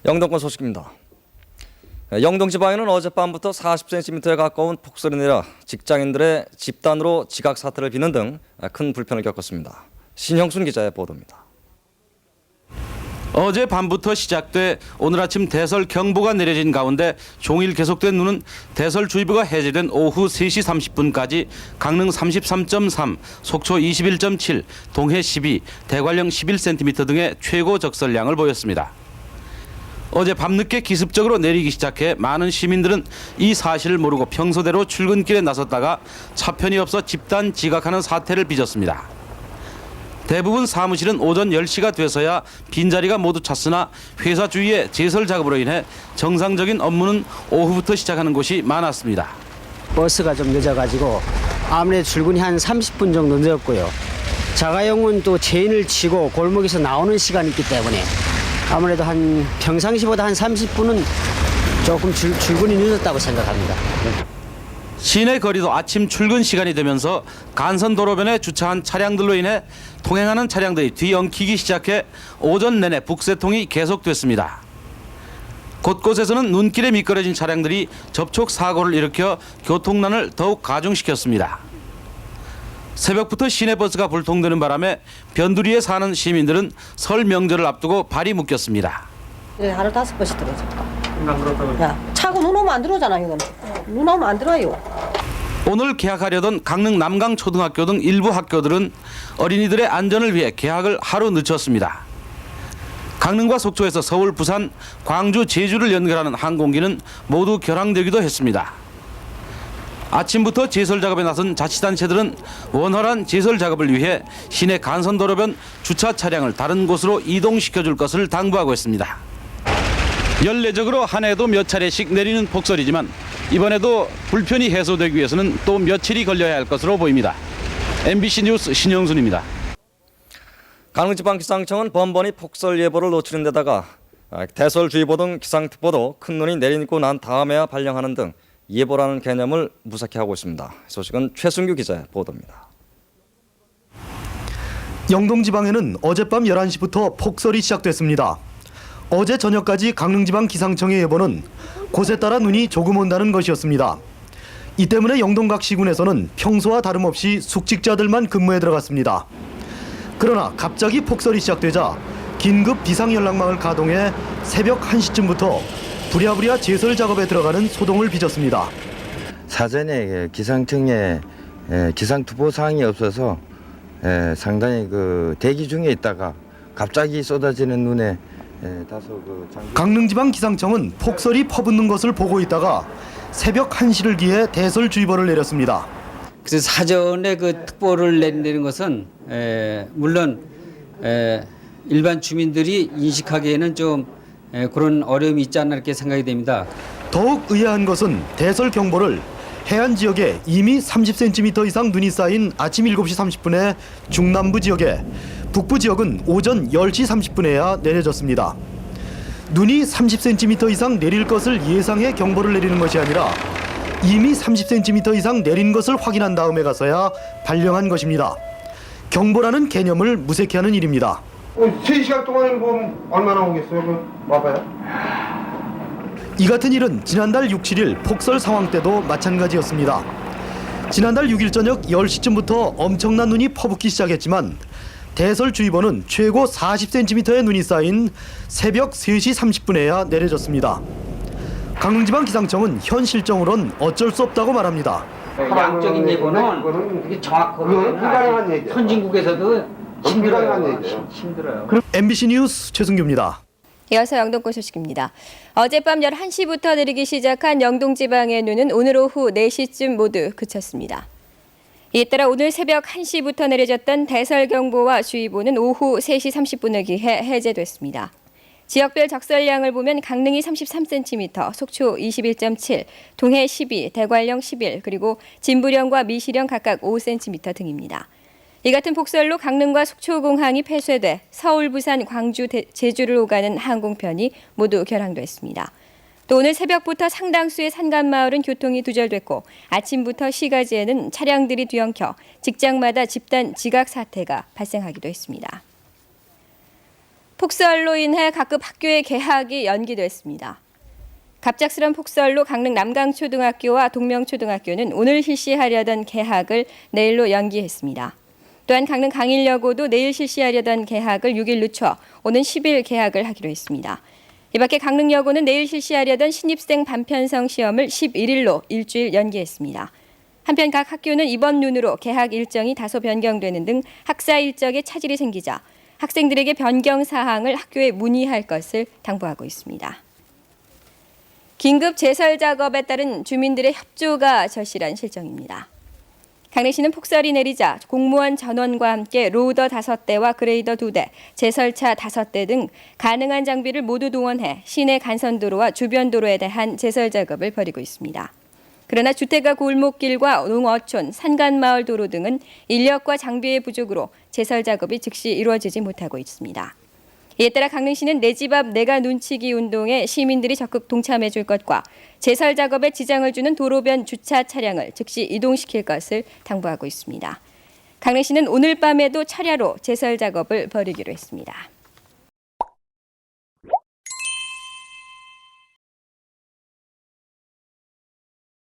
영동권 소식입니다. 영동 지방에는 어젯밤부터 40cm에 가까운 폭설이 내려 직장인들의 집단으로 지각 사태를 빚는 등 큰 불편을 겪었습니다. 신형순 기자의 보도입니다. 어젯밤부터 시작돼 오늘 아침 대설 경보가 내려진 가운데 종일 계속된 눈은 대설주의보가 해제된 오후 3시 30분까지 강릉 33.3, 속초 21.7, 동해 12, 대관령 11cm 등의 최고 적설량을 보였습니다. 어제 밤늦게 기습적으로 내리기 시작해 많은 시민들은 이 사실을 모르고 평소대로 출근길에 나섰다가 차편이 없어 집단 지각하는 사태를 빚었습니다. 대부분 사무실은 오전 10시가 돼서야 빈자리가 모두 찼으나 회사 주위의 제설 작업으로 인해 정상적인 업무는 오후부터 시작하는 곳이 많았습니다. 버스가 좀 늦어가지고 아무래도 출근이 한 30분 정도 늦었고요. 자가용은 또 체인을 치고 골목에서 나오는 시간이 있기 때문에 아무래도 한 평상시보다 한 30분은 조금 출근이 늦었다고 생각합니다. 시내 거리도 아침 출근 시간이 되면서 간선 도로변에 주차한 차량들로 인해 통행하는 차량들이 뒤엉키기 시작해 오전 내내 북새통이 계속됐습니다. 곳곳에서는 눈길에 미끄러진 차량들이 접촉 사고를 일으켜 교통난을 더욱 가중시켰습니다. 새벽부터 시내버스가 불통되는 바람에 변두리에 사는 시민들은 설 명절을 앞두고 발이 묶였습니다. 하루 5번씩 들어오죠. 야, 차고 눈 오면 안 들어오잖아, 이건. 눈 오면 안 들어와요. 오늘 개학하려던 강릉 남강초등학교 등 일부 학교들은 어린이들의 안전을 위해 개학을 하루 늦췄습니다. 강릉과 속초에서 서울, 부산, 광주, 제주를 연결하는 항공기는 모두 결항되기도 했습니다. 아침부터 제설 작업에 나선 자치단체들은 원활한 제설 작업을 위해 시내 간선도로변 주차 차량을 다른 곳으로 이동시켜줄 것을 당부하고 있습니다. 연례적으로 한 해도 몇 차례씩 내리는 폭설이지만 이번에도 불편이 해소되기 위해서는 또 며칠이 걸려야 할 것으로 보입니다. MBC 뉴스 신영순입니다. 강릉지방기상청은 번번이 폭설 예보를 놓치는 데다가 대설주의보 등 기상특보도 큰 눈이 내리고 난 다음에야 발령하는 등 예보라는 개념을 무색해 하고 있습니다. 소식은 최승규 기자의 보도입니다. 영동 지방에는 어젯밤 11시부터 폭설이 시작됐습니다. 어제 저녁까지 강릉지방기상청의 예보는 곳에 따라 눈이 조금 온다는 것이었습니다. 이 때문에 영동 각 시군에서는 평소와 다름없이 숙직자들만 근무에 들어갔습니다. 그러나 갑자기 폭설이 시작되자 긴급 비상연락망을 가동해 새벽 1시쯤부터 부랴부랴 제설 작업에 들어가는 소동을 빚었습니다. 사전에 기상청에 기상특보 사항이 없어서 상당히 대기 중에 있다가 갑자기 쏟아지는 눈에 다소 강릉지방기상청은 폭설이 퍼붓는 것을 보고 있다가 새벽 1시를 기해 대설주의보를 내렸습니다. 그래서 사전에 그 특보를 내리는 것은 물론 일반 주민들이 인식하기에는 좀 그런 어려움이 있지 않나 이렇게 생각이 됩니다. 더욱 의아한 것은 대설 경보를 해안 지역에 이미 30cm 이상 눈이 쌓인 아침 7시 30분에 중남부 지역에, 북부 지역은 오전 10시 30분에야 내려졌습니다. 눈이 30cm 이상 내릴 것을 예상해 경보를 내리는 것이 아니라 이미 30cm 이상 내린 것을 확인한 다음에 가서야 발령한 것입니다. 경보라는 개념을 무색해하는 일입니다. 3시간 동안에 보면 얼마나 오겠어요? 와봐요. 이 같은 일은 지난달 6, 7일 폭설 상황 때도 마찬가지였습니다. 지난달 6일 저녁 10시쯤부터 엄청난 눈이 퍼붓기 시작했지만 대설주의보는 최고 40cm의 눈이 쌓인 새벽 3시 30분에야 내려졌습니다. 강릉지방기상청은 현 실정으로는 어쩔 수 없다고 말합니다. 양적인 예보는 이게 정확하게 선진국에서도 힘들어요. MBC 뉴스 최승규입니다. 이어서 영동권 소식입니다. 어젯밤 11시부터 내리기 시작한 영동 지방의 눈은 오늘 오후 4시쯤 모두 그쳤습니다. 이에 따라 오늘 새벽 1시부터 내려졌던 대설경보와 주의보는 오후 3시 30분을 기해 해제됐습니다. 지역별 적설량을 보면 강릉이 33cm, 속초 21.7, 동해 12, 대관령 11, 그리고 진부령과 미시령 각각 5cm 등입니다. 이 같은 폭설로 강릉과 속초공항이 폐쇄돼 서울, 부산, 광주, 제주를 오가는 항공편이 모두 결항됐습니다. 또 오늘 새벽부터 상당수의 산간마을은 교통이 두절됐고 아침부터 시가지에는 차량들이 뒤엉켜 직장마다 집단 지각 사태가 발생하기도 했습니다. 폭설로 인해 각급 학교의 개학이 연기됐습니다. 갑작스런 폭설로 강릉 남강초등학교와 동명초등학교는 오늘 실시하려던 개학을 내일로 연기했습니다. 또한 강릉 강일여고도 내일 실시하려던 개학을 6일 늦춰 오는 10일 개학을 하기로 했습니다. 이 밖에 강릉여고는 내일 실시하려던 신입생 반편성 시험을 11일로 일주일 연기했습니다. 한편 각 학교는 이번 눈으로 개학 일정이 다소 변경되는 등 학사 일정에 차질이 생기자 학생들에게 변경 사항을 학교에 문의할 것을 당부하고 있습니다. 긴급 제설 작업에 따른 주민들의 협조가 절실한 실정입니다. 강릉시는 폭설이 내리자 공무원 전원과 함께 로더 5대와 그레이더 2대, 제설차 5대 등 가능한 장비를 모두 동원해 시내 간선도로와 주변 도로에 대한 제설 작업을 벌이고 있습니다. 그러나 주택가 골목길과 농어촌, 산간마을 도로 등은 인력과 장비의 부족으로 제설 작업이 즉시 이루어지지 못하고 있습니다. 이에 따라 강릉시는 내 집 앞 내가 눈치기 운동에 시민들이 적극 동참해 줄 것과 제설 작업에 지장을 주는 도로변 주차 차량을 즉시 이동시킬 것을 당부하고 있습니다. 강릉시는 오늘 밤에도 철야로 제설 작업을 벌이기로 했습니다.